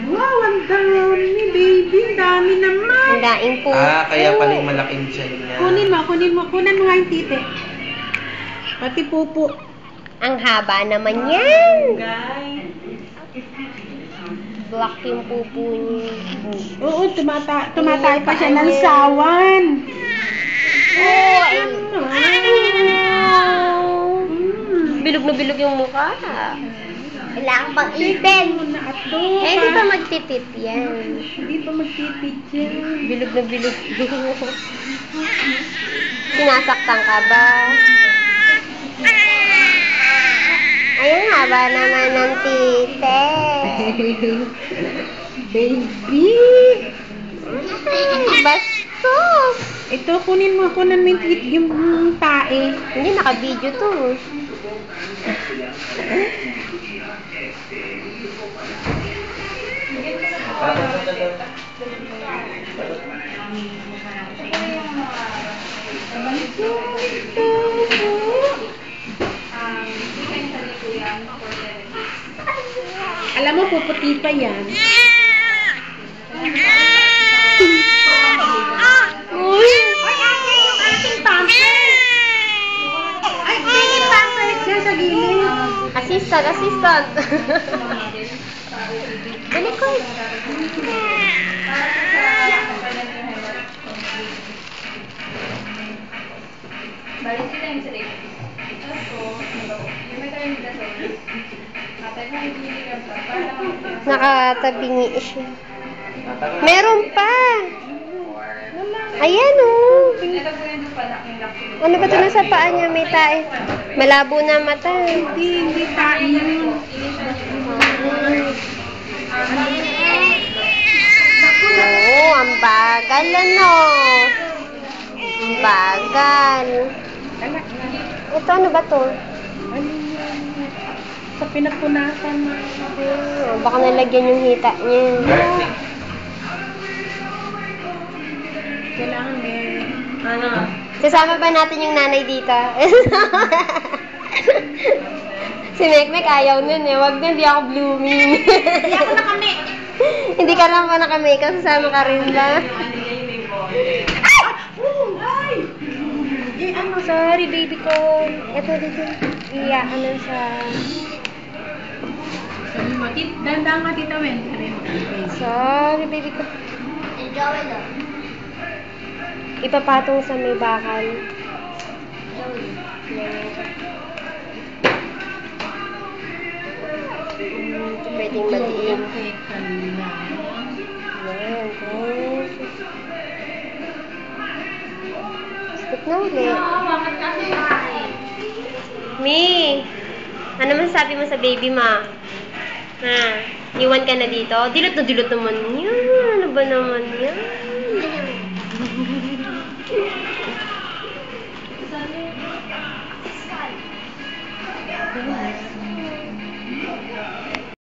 Wow, ang dami, baby. Ang dami naman. Ang daing po. Kaya pala yung malaking tiyan niya. Kunin mo nga yung titi. Pati pupo. Ang haba naman yan. Guys. Black yung pupo niya. Oo, tumatay pa siya ng sawan. Bilog na bilog yung mukha. Kailangan pang ipin. Eh, di pa magtitit yan. Hindi pa magtitit yan. Bilog na bilog. Sinasaktan ka ba? Ayun, haba naman ng tite. Baby! Bastos! Ito, kunin mo yung tae. Hindi, naka-video to. Alam mo, puputi pa yan. Uy! Ay, akin yung ating pampers! Ay, baby pampers niya sa gilid. Assistant! Balik ko. Balik sila yung sarili. Nakatabingi siya. Meron pa! Ayan oh! Ano ba ito nasa paa niya? May tae. Malabo na mata. Hindi tae yun. Oo, ang bagal ano. Ang bagal. Ito ano ba to? Ano yan? Sa pinapunasan mo. Baka nalagyan yung hita niya. Kailangan may... Sasama ba natin yung nanay dito? Si Mekmek ayaw nun eh. Wag na, hindi ako blooming. Hindi ako nakami. Hindi ka lang pa naka-makeup. Sasama ka rin ba? Ay! Eh, ano? Sorry, baby ko. Ito dito. Iya, ano sa... Sabi mo, dandang ka, Tita Wen. Sorry, baby ko. Ipapatong sa may bakal. Pwedeng maliit. Ayan, guys. Stop na ulit. Mi! Ano masasabi mo sa baby, ma? Ha? Iwan ka na dito? Dilot na dilot naman yan. Ano ba naman yan?